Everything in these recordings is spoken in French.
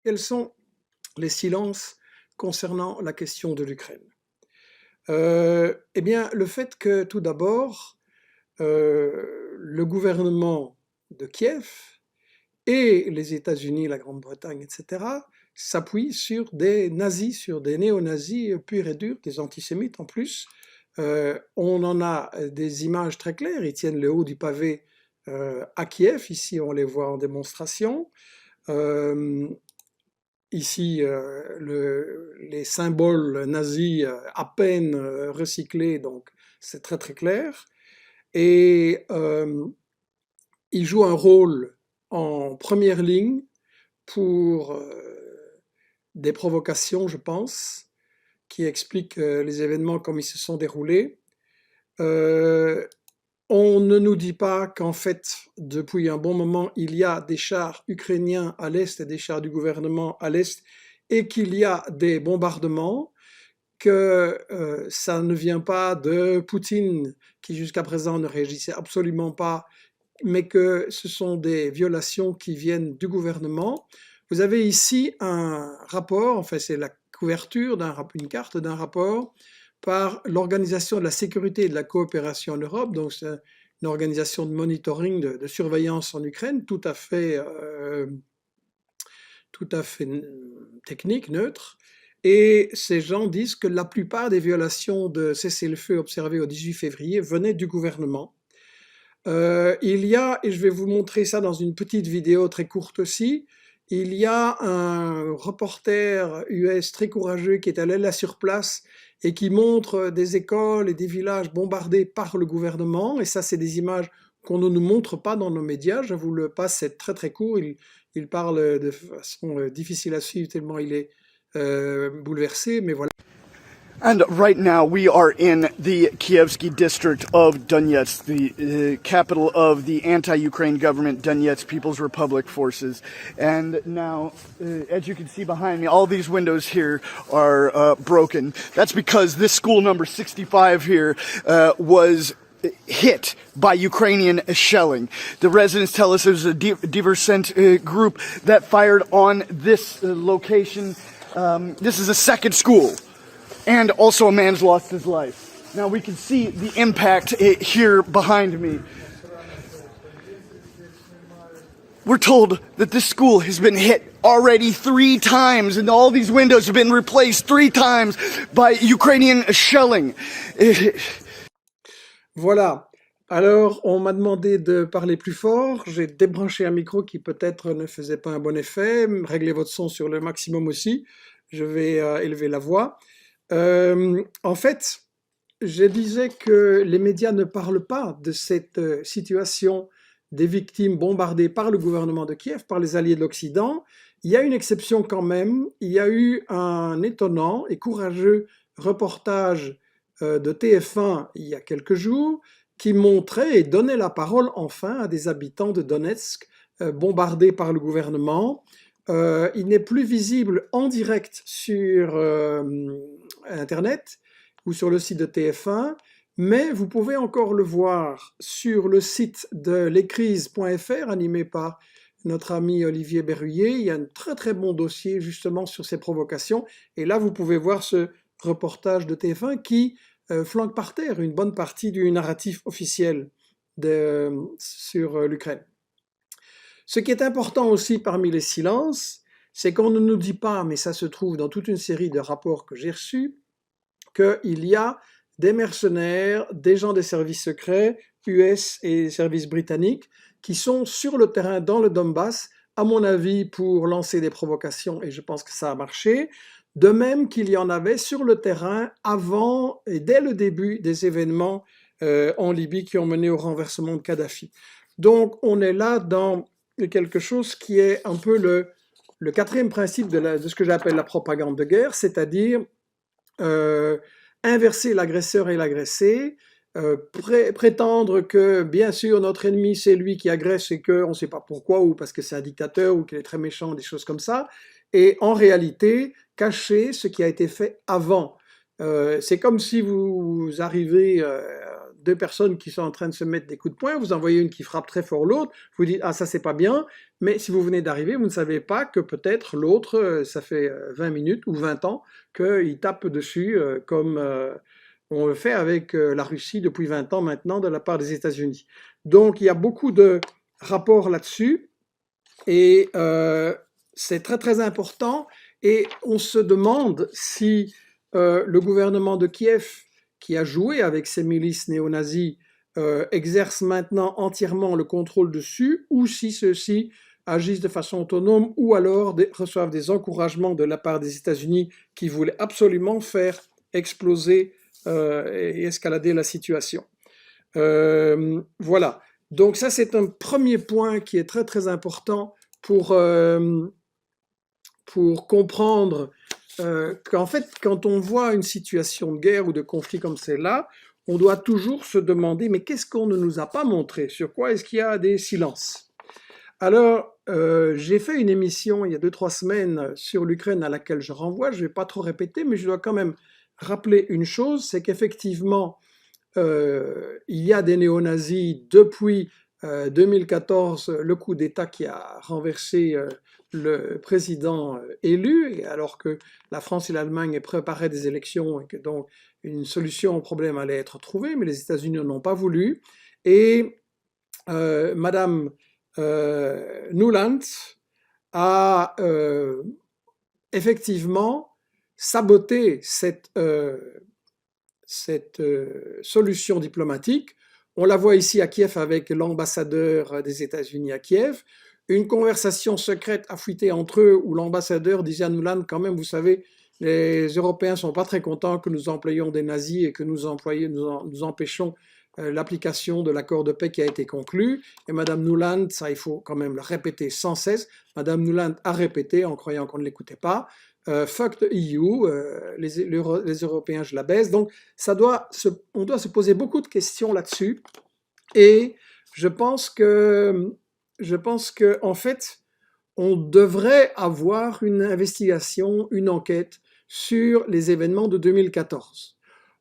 Quels sont les silences concernant la question de l'Ukraine? Eh bien, le fait que tout d'abord, le gouvernement de Kiev et les États-Unis, la Grande-Bretagne, etc., s'appuient sur des nazis, sur des néo-nazis purs et durs, des antisémites en plus. On en a des images très claires, ils tiennent le haut du pavé à Kiev, ici on les voit en démonstration. Euh, Ici, les symboles nazis à peine recyclés, donc c'est très très clair. Et il joue un rôle en première ligne pour des provocations, je pense, qui expliquent les événements comme ils se sont déroulés. Euh, on ne nous dit pas qu'en fait, depuis un bon moment, il y a des chars ukrainiens à l'est et des chars du gouvernement à l'est et qu'il y a des bombardements, que ça ne vient pas de Poutine qui jusqu'à présent ne réagissait absolument pas, mais que ce sont des violations qui viennent du gouvernement. Vous avez ici un rapport, enfin c'est la couverture une carte d'un rapport par l'Organisation de la sécurité et de la coopération en Europe, donc c'est une organisation de monitoring, de surveillance en Ukraine, tout à fait technique, neutre. Et ces gens disent que la plupart des violations de cessez-le-feu observées au 18 février venaient du gouvernement. Il y a, et je vais vous montrer ça dans une petite vidéo très courte aussi, il y a un reporter US très courageux qui est allé là sur place et qui montre des écoles et des villages bombardés par le gouvernement. Et ça, c'est des images qu'on ne nous montre pas dans nos médias. Je vous le passe, c'est très très court. Il parle de façon difficile à suivre tellement il est bouleversé, mais voilà. And right now we are in the Kievsky district of Donetsk, the capital of the anti-Ukraine government, Donetsk People's Republic forces. And now, as you can see behind me, all these windows here are broken. That's because this school number 65 here was hit by Ukrainian shelling. The residents tell us it was a diversant group that fired on this location. This is a second school. And also a man's lost his life. Now we can see the impact here behind me. We're told that this school has been hit already 3 times and all these windows have been replaced 3 times by Ukrainian shelling. Voilà. Alors, on m'a demandé de parler plus fort. J'ai débranché un micro qui peut-être ne faisait pas un bon effet. Réglez votre son sur le maximum aussi. Je vais élever la voix. En fait, je disais que les médias ne parlent pas de cette situation des victimes bombardées par le gouvernement de Kiev, par les alliés de l'Occident. Il y a une exception quand même. Il y a eu un étonnant et courageux reportage de TF1 il y a quelques jours qui montrait et donnait la parole enfin à des habitants de Donetsk bombardés par le gouvernement. Il n'est plus visible en direct sur Internet ou sur le site de TF1, mais vous pouvez encore le voir sur le site de lescrises.fr animé par notre ami Olivier Berruyer. Il y a un très très bon dossier justement sur ces provocations. Et là, vous pouvez voir ce reportage de TF1 qui flanque par terre une bonne partie du narratif officiel sur l'Ukraine. Ce qui est important aussi parmi les silences, c'est qu'on ne nous dit pas, mais ça se trouve dans toute une série de rapports que j'ai reçus, qu'il y a des mercenaires, des gens des services secrets, US et des services britanniques, qui sont sur le terrain dans le Donbass, à mon avis, pour lancer des provocations, et je pense que ça a marché, de même qu'il y en avait sur le terrain avant et dès le début des événements en Libye qui ont mené au renversement de Kadhafi. Donc on est là dans quelque chose qui est un peu le quatrième principe de ce que j'appelle la propagande de guerre, c'est-à-dire inverser l'agresseur et l'agressé, prétendre que bien sûr notre ennemi c'est lui qui agresse et qu'on ne sait pas pourquoi ou parce que c'est un dictateur ou qu'il est très méchant, des choses comme ça, et en réalité cacher ce qui a été fait avant. C'est comme si vous arrivez, deux personnes qui sont en train de se mettre des coups de poing, vous en voyez une qui frappe très fort l'autre, vous dites ah ça c'est pas bien, mais si vous venez d'arriver, vous ne savez pas que peut-être l'autre, ça fait 20 minutes ou 20 ans qu'il tape dessus, comme on le fait avec la Russie depuis 20 ans maintenant de la part des États-Unis. Donc il y a beaucoup de rapports là-dessus et c'est très très important et on se demande si le gouvernement de Kiev, qui a joué avec ces milices néo-nazis, exerce maintenant entièrement le contrôle dessus, ou si ceux-ci agissent de façon autonome, ou alors reçoivent des encouragements de la part des États-Unis qui voulaient absolument faire exploser et escalader la situation. Voilà. Donc ça, c'est un premier point qui est très très important pour comprendre qu'en fait, quand on voit une situation de guerre ou de conflit comme celle-là, on doit toujours se demander, mais qu'est-ce qu'on ne nous a pas montré? Sur quoi est-ce qu'il y a des silences? Alors, j'ai fait une émission il y a 2-3 semaines sur l'Ukraine à laquelle je renvoie, je ne vais pas trop répéter, mais je dois quand même rappeler une chose, c'est qu'effectivement, il y a des néo-nazis depuis 2014, le coup d'État qui a renversé le président élu, et alors que la France et l'Allemagne préparaient des élections et que donc une solution au problème allait être trouvée, mais les États-Unis n'ont pas voulu. Et Madame Nuland a effectivement saboté cette solution diplomatique. On la voit ici à Kiev avec l'ambassadeur des États-Unis à Kiev. Une conversation secrète a fuité entre eux où l'ambassadeur disait à Nuland, quand même, vous savez, les Européens ne sont pas très contents que nous employions des nazis et que nous empêchons l'application de l'accord de paix qui a été conclu. Et Madame Nuland, ça il faut quand même le répéter sans cesse, Madame Nuland a répété en croyant qu'on ne l'écoutait pas, fuck the EU, les Européens je la baisse. Donc on doit se poser beaucoup de questions là-dessus. Et je pense que en fait, on devrait avoir une investigation, une enquête sur les événements de 2014.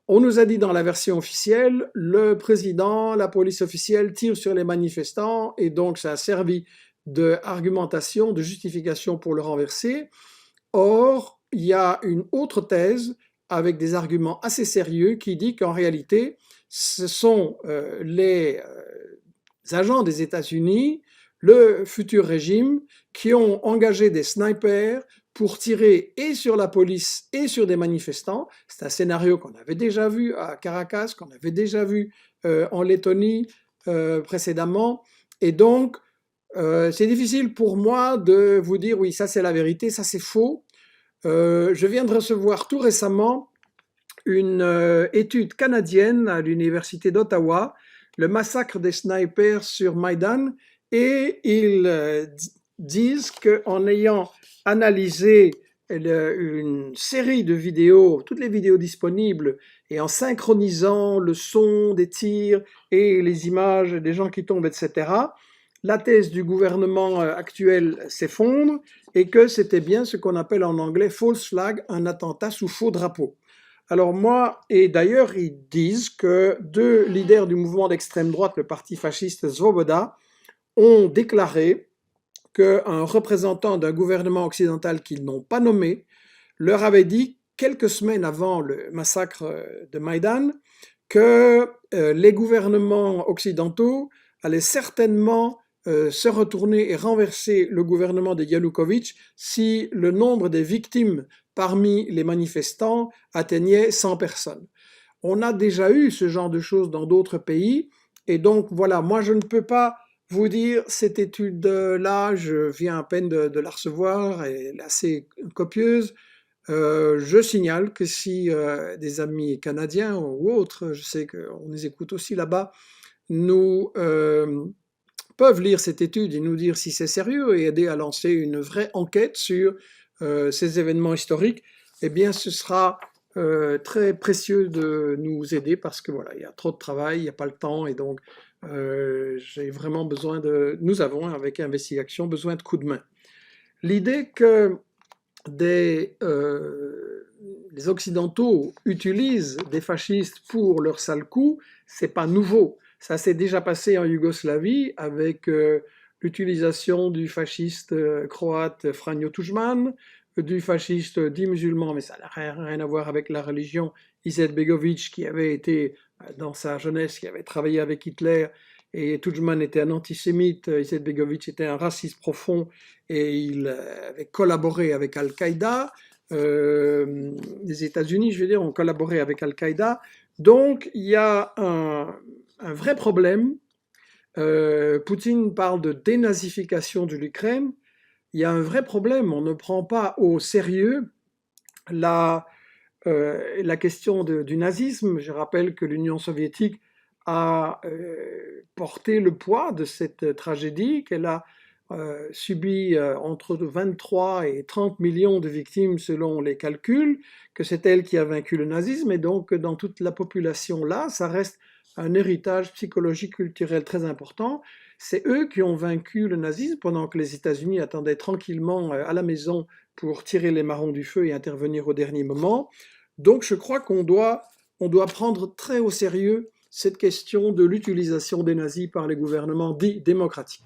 On nous a dit dans la version officielle, le président, la police officielle tire sur les manifestants et donc ça a servi d'argumentation, de justification pour le renverser. Or, il y a une autre thèse avec des arguments assez sérieux qui dit qu'en réalité, ce sont les agents des États-Unis, le futur régime, qui ont engagé des snipers pour tirer et sur la police et sur des manifestants. C'est un scénario qu'on avait déjà vu à Caracas, qu'on avait déjà vu en Lettonie précédemment. Et donc, c'est difficile pour moi de vous dire oui, ça c'est la vérité, ça c'est faux. Je viens de recevoir tout récemment une étude canadienne à l'université d'Ottawa, le massacre des snipers sur Maïdan, et ils disent qu'en ayant analysé une série de vidéos, toutes les vidéos disponibles, et en synchronisant le son des tirs et les images des gens qui tombent, etc., la thèse du gouvernement actuel s'effondre et que c'était bien ce qu'on appelle en anglais false flag, un attentat sous faux drapeau. Alors moi, et d'ailleurs ils disent que deux leaders du mouvement d'extrême droite, le parti fasciste Svoboda, ont déclaré qu'un représentant d'un gouvernement occidental qu'ils n'ont pas nommé leur avait dit quelques semaines avant le massacre de Maïdan que les gouvernements occidentaux allaient certainement se retourner et renverser le gouvernement de Yanukovych si le nombre des victimes parmi les manifestants atteignait 100 personnes. On a déjà eu ce genre de choses dans d'autres pays, et donc voilà, moi je ne peux pas vous dire cette étude-là, je viens à peine de la recevoir, elle est assez copieuse. Je signale que si des amis canadiens ou autres, je sais qu'on les écoute aussi là-bas, nous peuvent lire cette étude et nous dire si c'est sérieux et aider à lancer une vraie enquête sur ces événements historiques, eh bien ce sera très précieux de nous aider parce que voilà, il y a trop de travail, il n'y a pas le temps et donc j'ai vraiment besoin nous avons avec Investigation besoin de coups de main. L'idée que des les Occidentaux utilisent des fascistes pour leur sale coup, c'est pas nouveau. Ça s'est déjà passé en Yougoslavie avec l'utilisation du fasciste croate Franjo Tuđman, du fasciste dit musulman, mais ça n'a rien à voir avec la religion, Izetbegović, qui avait été, dans sa jeunesse, qui avait travaillé avec Hitler, et Tuđman était un antisémite, Izetbegović était un raciste profond, et il avait collaboré avec Al-Qaïda. Les États-Unis, je veux dire, ont collaboré avec Al-Qaïda. Donc, il y a un vrai problème. Poutine parle de dénazification de l'Ukraine. Il y a un vrai problème. On ne prend pas au sérieux la question du nazisme. Je rappelle que l'Union soviétique a porté le poids de cette tragédie, qu'elle a subi entre 23 et 30 millions de victimes selon les calculs, que c'est elle qui a vaincu le nazisme, et donc dans toute la population là, ça reste un héritage psychologique culturel très important. C'est eux qui ont vaincu le nazisme pendant que les États-Unis attendaient tranquillement à la maison pour tirer les marrons du feu et intervenir au dernier moment. Donc je crois qu'on doit prendre très au sérieux cette question de l'utilisation des nazis par les gouvernements dits démocratiques.